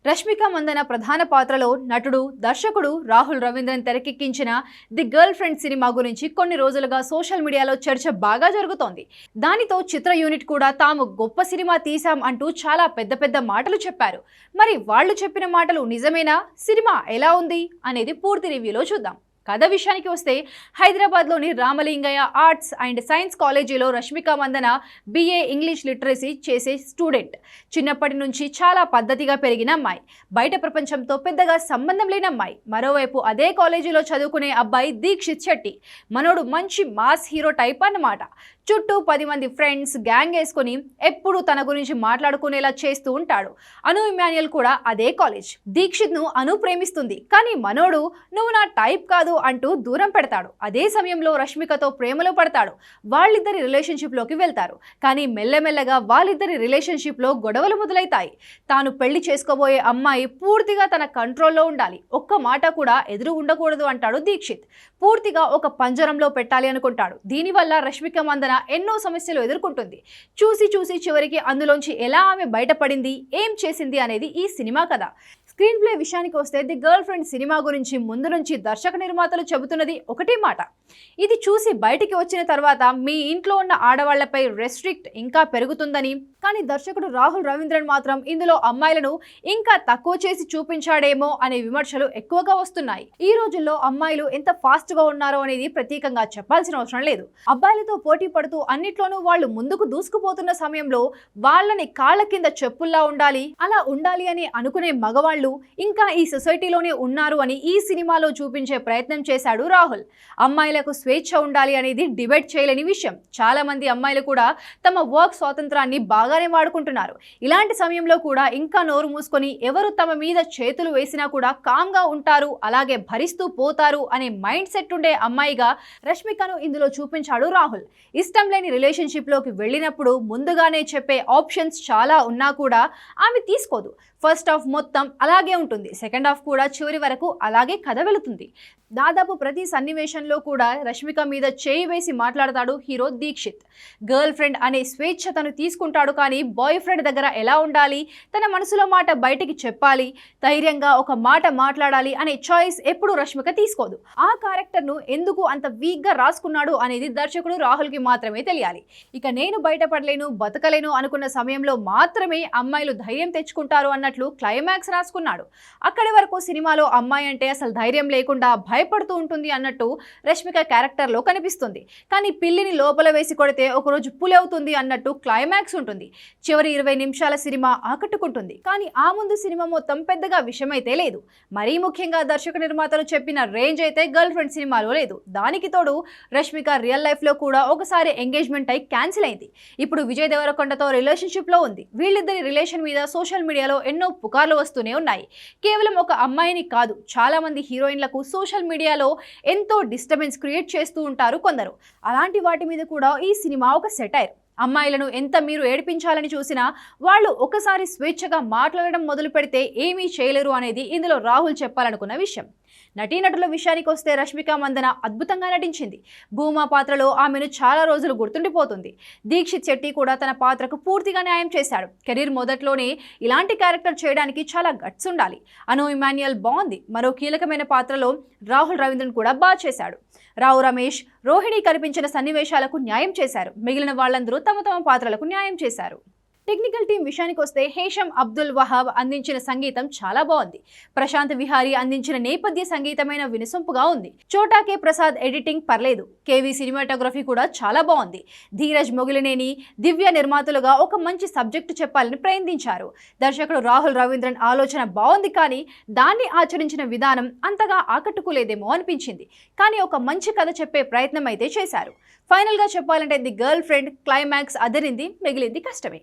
రష్మిక మందన ప్రధాన పాత్రలో నటుడు దర్శకుడు రాహుల్ రవీంద్రన్ తెరకెక్కించిన ది గర్ల్ ఫ్రెండ్ సినిమా గురించి కొన్ని రోజులుగా సోషల్ మీడియాలో చర్చ బాగా జరుగుతోంది. దానితో చిత్ర యూనిట్ కూడా తాము గొప్ప సినిమా తీసాం అంటూ చాలా పెద్ద పెద్ద మాటలు చెప్పారు. మరి వాళ్ళు చెప్పిన మాటలు నిజమేనా? సినిమా ఎలా ఉంది అనేది పూర్తి రివ్యూలో చూద్దాం. కథ విషయానికి వస్తే హైదరాబాద్లోని రామలింగయ్య ఆర్ట్స్ అండ్ సైన్స్ కాలేజీలో Rashmika Mandanna BA English literacy చేసే స్టూడెంట్. చిన్నప్పటి నుంచి చాలా పద్ధతిగా పెరిగిన అమ్మాయి, బయట ప్రపంచంతో పెద్దగా సంబంధం లేని అమ్మాయి. మరోవైపు అదే కాలేజీలో చదువుకునే అబ్బాయి దీక్షిత్ శెట్టి. మనోడు మంచి మాస్ హీరో టైప్ అన్నమాట. చుట్టూ 10 మంది ఫ్రెండ్స్ గ్యాంగ్ వేసుకుని ఎప్పుడు తన గురించి మాట్లాడుకునేలా చేస్తూ ఉంటాడు. అను ఇమాన్యుయల్ కూడా అదే కాలేజ్. దీక్షిత్ను అను ప్రేమిస్తుంది, కానీ మనోడు నువ్వు నా టైప్ కాదు అంటూ దూరం పెడతాడు. అదే సమయంలో రష్మికతో ప్రేమలో పడతాడు. వాళ్ళిద్దరి రిలేషన్షిప్లోకి వెళ్తారు. కానీ మెల్లమెల్లగా వాళ్ళిద్దరి రిలేషన్షిప్లో గొడవలు మొదలవుతాయి. తాను పెళ్లి చేసుకోబోయే అమ్మాయి పూర్తిగా తన కంట్రోల్లో ఉండాలి, ఒక్క మాట కూడా ఎదురు ఉండకూడదు అంటాడు దీక్షిత్. పూర్తిగా ఒక పంజరంలో పెట్టాలి అనుకుంటాడు. దీనివల్ల రష్మిక మందన ఎన్నో సమస్యలు ఎదుర్కొంటుంది. చూసి చూసి చివరికి అందులోంచి ఎలా ఆమె బయటపడింది, ఏం చేసింది అనేది ఈ సినిమా కథ. స్క్రీన్ ప్లే విషయానికి వస్తే ది గర్ల్ ఫ్రెండ్ సినిమా గురించి ముందు నుంచి దర్శక నిర్మాతలు చెబుతున్నది ఒకటే మాట. ఇది చూసి బయటికి వచ్చిన తర్వాత మీ ఇంట్లో ఉన్న ఆడవాళ్లపై రెస్ట్రిక్ట్ ఇంకా పెరుగుతుందని. కానీ దర్శకుడు రాహుల్ రవీంద్రన్ మాత్రం ఇందులో అమ్మాయిలను ఇంకా తక్కువ చేసి చూపించాడేమో అనే విమర్శలు ఎక్కువగా వస్తున్నాయి. ఈ రోజుల్లో అమ్మాయిలు ఎంత ఫాస్ట్ గా ఉన్నారో అనేది ప్రత్యేకంగా చెప్పాల్సిన అవసరం లేదు. అబ్బాయిలతో పోటీ పడుతూ అన్నిట్లోనూ వాళ్ళు ముందుకు దూసుకుపోతున్న సమయంలో వాళ్ళని కాళ్ళ కింద చెప్పుల్లా ఉండాలి, అలా ఉండాలి అని అనుకునే మగవాళ్ళు ఇంకా ఈ సొసైటీలోనే ఉన్నారు అని ఈ సినిమాలో చూపించే ప్రయత్నం చేశాడు రాహుల్. అమ్మాయిలకు స్వేచ్ఛ ఉండాలి అనేది డిబేట్ చేయలేని విషయం. చాలా మంది అమ్మాయిలు కూడా తమ వర్క్ స్వాతంత్రాన్ని బాగానే వాడుకుంటున్నారు. ఇలాంటి సమయంలో కూడా ఇంకా నోరు మూసుకొని ఎవరు తమ మీద చేతులు వేసినా కూడా కామ్గా ఉంటారు, అలాగే భరిస్తూ పోతారు అనే మైండ్ సెట్ ఉండే అమ్మాయిగా రష్మికను ఇందులో చూపించాడు రాహుల్. ఇష్టం లేని రిలేషన్షిప్లోకి వెళ్ళినప్పుడు ముందుగానే చెప్పే ఆప్షన్స్ చాలా ఉన్నా కూడా ఆమె తీసుకోదు. ఫస్ట్ హాఫ్ మొత్తం అలాగే ఉంటుంది, సెకండ్ హాఫ్ కూడా చివరి వరకు అలాగే కథ వెళుతుంది. దాదాపు ప్రతి సన్నివేశంలో కూడా రష్మిక మీద చేయి వేసి మాట్లాడతాడు హీరో దీక్షిత్. గర్ల్ ఫ్రెండ్ అనే స్వేచ్ఛ తను తీసుకుంటాడు, కానీ బాయ్ ఫ్రెండ్ దగ్గర ఎలా ఉండాలి, తన మనసులో మాట బయటికి చెప్పాలి, ధైర్యంగా ఒక మాట మాట్లాడాలి అనే చాయిస్ ఎప్పుడు రష్మిక తీసుకోదు. ఆ క్యారెక్టర్ను ఎందుకు అంత వీక్గా రాసుకున్నాడు అనేది దర్శకుడు రాహుల్కి మాత్రమే తెలియాలి. ఇక నేను బయటపడలేను, బతకలేను అనుకున్న సమయంలో మాత్రమే అమ్మాయిలు ధైర్యం తెచ్చుకుంటారు అన్నట్లు క్లైమాక్స్ రాసుకున్నాడు. అక్కడి వరకు సినిమాలో అమ్మాయి అంటే అసలు ధైర్యం లేకుండా భయపడుతూ ఉంటుంది అన్నట్టు రష్మిక క్యారెక్టర్లో కనిపిస్తుంది. కానీ పిల్లిని లోపల వేసి కొడితే ఒకరోజు పులి అవుతుంది అన్నట్టు క్లైమాక్స్ ఉంటుంది. చివరి 20 నిమిషాల సినిమా ఆకట్టుకుంటుంది. కానీ ఆ ముందు సినిమా మొత్తం పెద్దగా విషయమైతే లేదు. మరీ ముఖ్యంగా దర్శక నిర్మాతలు చెప్పిన రేంజ్ అయితే గర్ల్ ఫ్రెండ్ సినిమాలో లేదు. దానికి తోడు రష్మిక రియల్ లైఫ్లో కూడా ఒకసారి ఎంగేజ్మెంట్ అయి క్యాన్సిల్ అయింది. ఇప్పుడు విజయ్ దేవరకొండతో రిలేషన్షిప్లో ఉంది. వీళ్ళిద్దరి రిలేషన్ మీద సోషల్ మీడియాలో ఎన్నో పుకార్లు వస్తూనే ఉన్నాయి. కేవలం ఒక అమ్మాయిని కాదు, చాలా మంది హీరోయిన్లకు సోషల్ మీడియాలో ఎంతో డిస్టర్బెన్స్ క్రియేట్ చేస్తూ ఉంటారు కొందరు. అలాంటి వాటి మీద కూడా ఈ సినిమా ఒక సెటైర్. అమ్మాయిలను ఎంత మీరు ఏడిపించాలని చూసినా వాళ్ళు ఒకసారి స్వేచ్ఛగా మాట్లాడడం మొదలు పెడితే ఏమీ చేయలేరు అనేది ఇందులో రాహుల్ చెప్పాలనుకున్న విషయం. నటీనటుల విషయానికి వస్తే రష్మిక మందన అద్భుతంగా నటించింది. భూమా పాత్రలో ఆమెను చాలా రోజులు గుర్తుండిపోతుంది. దీక్షిత్ శెట్టి కూడా తన పాత్రకు పూర్తిగా న్యాయం చేశాడు. కెరీర్ మొదట్లోనే ఇలాంటి క్యారెక్టర్ చేయడానికి చాలా గట్స్ ఉండాలి. అను ఇమాన్యుయల్ బాగుంది. మరో కీలకమైన పాత్రలో రాహుల్ రవీంద్రన్ కూడా బాగా చేశాడు. రావు రమేష్, రోహిణి కనిపించిన సన్నివేశాలకు న్యాయం చేశారు. మిగిలిన వాళ్ళందరూ తమ తమ పాత్రలకు న్యాయం చేశారు. టెక్నికల్ టీం విషయానికి వస్తే హేషం అబ్దుల్ వహాబ్ అందించిన సంగీతం చాలా బాగుంది. ప్రశాంత్ విహారీ అందించిన నేపథ్య సంగీతమైన వినసొంపుగా ఉంది. చోటా కే ప్రసాద్ ఎడిటింగ్ పర్లేదు. కేవీ సినిమాటోగ్రఫీ కూడా చాలా బాగుంది. ధీరజ్ మొగిలినేని, దివ్య నిర్మాతలుగా ఒక మంచి సబ్జెక్టు చెప్పాలని ప్రయత్నించారు. దర్శకుడు రాహుల్ రవీంద్రన్ ఆలోచన బాగుంది, కానీ దాన్ని ఆచరించిన విధానం అంతగా ఆకట్టుకోలేదేమో అనిపించింది. కానీ ఒక మంచి కథ చెప్పే ప్రయత్నం అయితే చేశారు. ఫైనల్గా చెప్పాలంటే ది గర్ల్ ఫ్రెండ్ క్లైమాక్స్ అదిరింది, మిగిలింది కష్టమే.